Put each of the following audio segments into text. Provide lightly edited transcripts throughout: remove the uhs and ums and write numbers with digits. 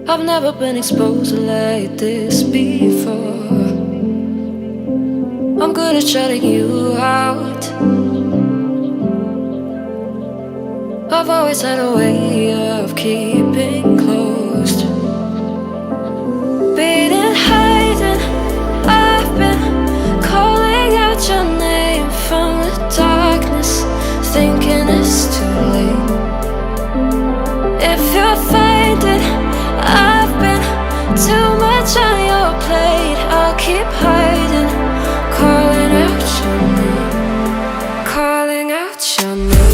I've never been exposed like this before. I'm good at shutting you out. I've always had a way of keeping closed. Beating, hiding, I've been calling out your name from the darkness, thinking it's too late. If you'll find it, I've been too much on your plate. I'll keep hiding, calling out your name, calling out your name.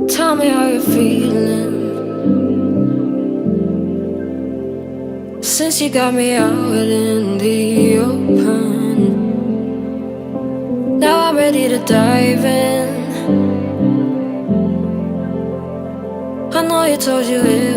Tell me how you're feeling since you got me out in the open. Now I'm ready to dive in. I know you told you it